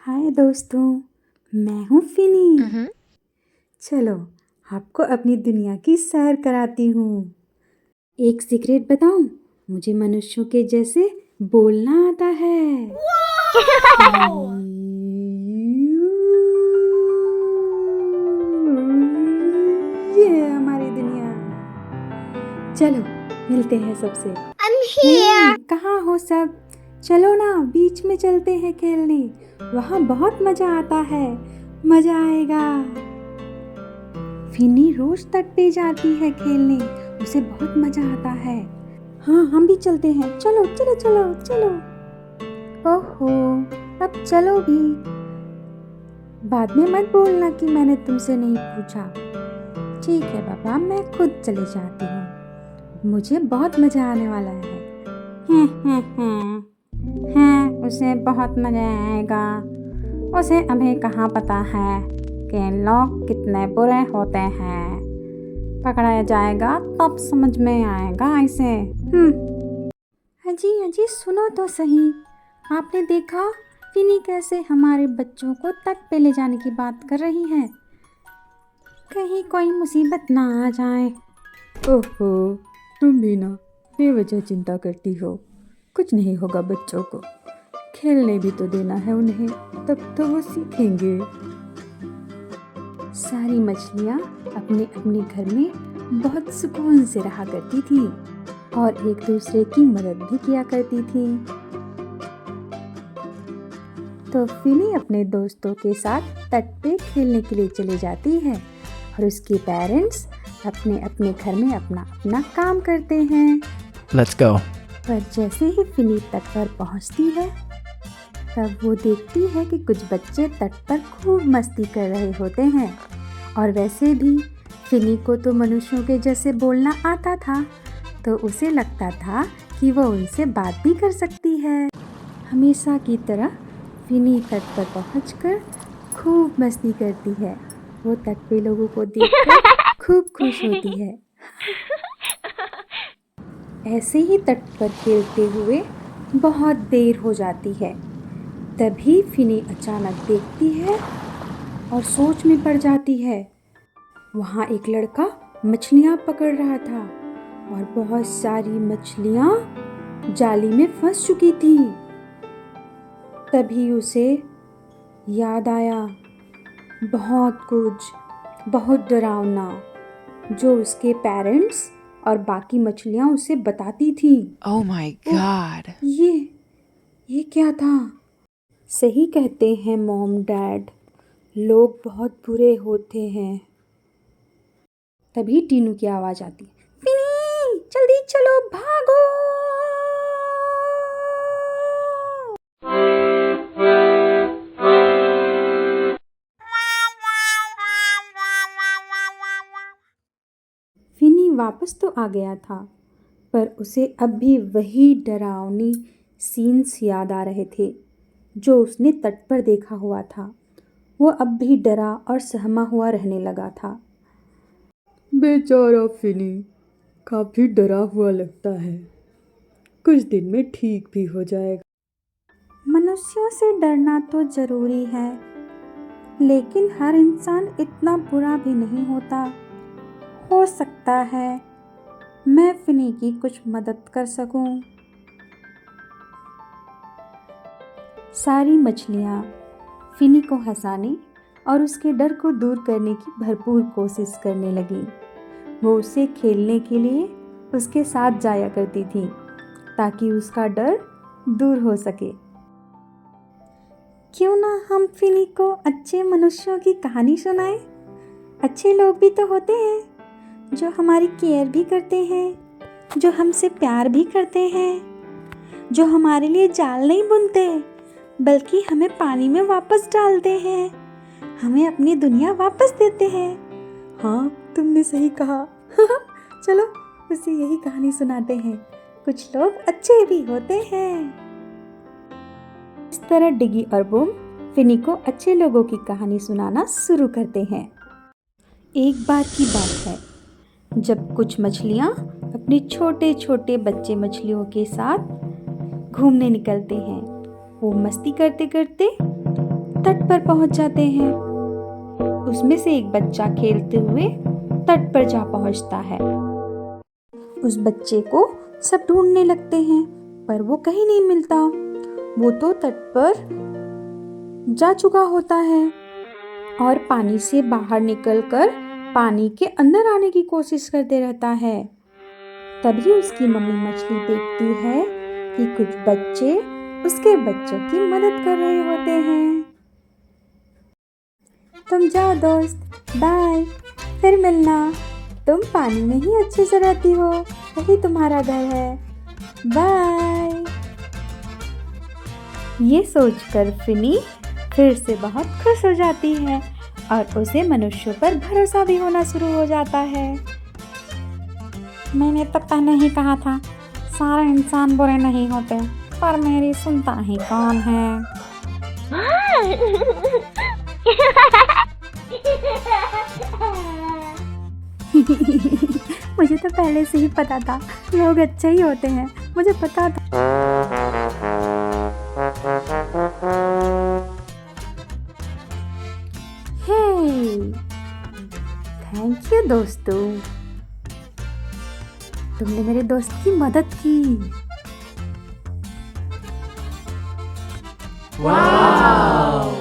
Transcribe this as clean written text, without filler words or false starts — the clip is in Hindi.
हाय दोस्तों, मैं हूँ फिनी। Mhm. चलो आपको अपनी दुनिया की सैर कराती हूँ। एक सीक्रेट बताऊँ, मुझे मनुष्यों के जैसे बोलना आता है। ये है हमारी दुनिया। चलो मिलते हैं सबसे। I'm here. कहाँ हो सब? चलो ना, बीच में चलते हैं खेलने। वहाँ बहुत मजा आता है। मजा आएगा। फिनी रोज तट पे जाती है खेलने, उसे बहुत मजा आता है। हाँ, हम भी चलते हैं। चलो चलो चलो चलो। ओहो, अब चलो भी। बाद में मत बोलना कि मैंने तुमसे नहीं पूछा। ठीक है पापा, मैं खुद चले जाती हूँ। मुझे बहुत मजा आने वाला है। हाँ, उसे बहुत मजा आएगा। उसे अभी कहाँ पता है कि लोग कितने बुरे होते हैं। पकड़ा जाएगा तब समझ में आएगा इसे। अजी अजी सुनो तो सही, आपने देखा फिनी कैसे हमारे बच्चों को तट पे ले जाने की बात कर रही है? कहीं कोई मुसीबत ना आ जाए। ओहो, तुम भी ना बेवजह चिंता करती हो। कुछ नहीं होगा बच्चों को। खेलने भी तो देना है उन्हें, तब तो वो सीखेंगे। सारी मछलियाँ अपने अपने घर में बहुत सुकून से रहा करती थी और एक दूसरे की मदद भी किया करती थी। तो फिनी अपने दोस्तों के साथ तट पे खेलने के लिए चली जाती है और उसके पेरेंट्स अपने अपने घर में अपना अपना काम करते हैं। Let's go. पर जैसे ही फिनी तट पर पहुंचती है, तब वो देखती है कि कुछ बच्चे तट पर खूब मस्ती कर रहे होते हैं। और वैसे भी फिनी को तो मनुष्यों के जैसे बोलना आता था, तो उसे लगता था कि वो उनसे बात भी कर सकती है। हमेशा की तरह फिनी तट पर पहुंचकर खूब मस्ती करती है। वो तट पे लोगों को देखकर खूब खुश होती है। ऐसे ही तट पर खेलते हुए बहुत देर हो जाती है। तभी फिनी अचानक देखती है और सोच में पड़ जाती है। वहाँ एक लड़का मछलियाँ पकड़ रहा था और बहुत सारी मछलियाँ जाली में फंस चुकी थी। तभी उसे याद आया बहुत कुछ, बहुत डरावना, जो उसके पेरेंट्स और बाकी मछलियाँ उसे बताती थी। Oh my God. ये क्या था? सही कहते हैं मॉम डैड, लोग बहुत बुरे होते हैं। तभी टीनू की आवाज आती है, फिनी जल्दी चलो, भागो। फिनी वापस तो आ गया था, पर उसे अब भी वही डरावनी सीन्स याद आ रहे थे जो उसने तट पर देखा हुआ था। वो अब भी डरा और सहमा हुआ रहने लगा था। बेचारा फिनी काफी डरा हुआ लगता है। कुछ दिन में ठीक भी हो जाएगा। मनुष्यों से डरना तो जरूरी है, लेकिन हर इंसान इतना बुरा भी नहीं होता। हो सकता है मैं फिनी की कुछ मदद कर सकूं। सारी मछलियाँ फिनी को हंसाने और उसके डर को दूर करने की भरपूर कोशिश करने लगी। वो उससे खेलने के लिए उसके साथ जाया करती थी ताकि उसका डर दूर हो सके। क्यों ना हम फिनी को अच्छे मनुष्यों की कहानी सुनाएं? अच्छे लोग भी तो होते हैं जो हमारी केयर भी करते हैं, जो हमसे प्यार भी करते हैं, जो हमारे लिए जाल नहीं बुनते बल्कि हमें पानी में वापस डालते हैं, हमें अपनी दुनिया वापस देते हैं। हाँ, तुमने सही कहा। चलो उसे यही कहानी सुनाते हैं। कुछ लोग अच्छे भी होते हैं। इस तरह डिगी और बूम फिनी को अच्छे लोगों की कहानी सुनाना शुरू करते हैं। एक बार की बात है, जब कुछ मछलियाँ अपने छोटे छोटे बच्चे मछलियों के साथ घूमने निकलते हैं। वो मस्ती करते करते तट पर पहुंच जाते हैं। उसमें से एक बच्चा खेलते हुए तट पर जा पहुंचता है। उस बच्चे को सब ढूंढने लगते हैं, पर वो कहीं नहीं मिलता। वो तो तट पर जा चुका होता है और पानी से बाहर निकलकर पानी के अंदर आने की कोशिश करते रहता है। तभी उसकी मम्मी मछली देखती है कि कुछ बच्चे उसके बच्चों की मदद कर रहे होते हैं। तुम जाओ दोस्त, बाय, फिर मिलना। तुम पानी में ही अच्छे से रहती हो, वही तुम्हारा घर है, बाय। ये सोचकर फिनी फिर से बहुत खुश हो जाती है और उसे मनुष्यों पर भरोसा भी होना शुरू हो जाता है। मैंने तो पहले ही कहा था, सारे इंसान बुरे नहीं होते, पर मेरी सुनता ही कौन है। मुझे तो पहले से ही पता था, लोग अच्छे ही होते हैं, मुझे पता था। हे, थैंक यू दोस्तों, तुमने मेरे दोस्त की मदद की। Wow!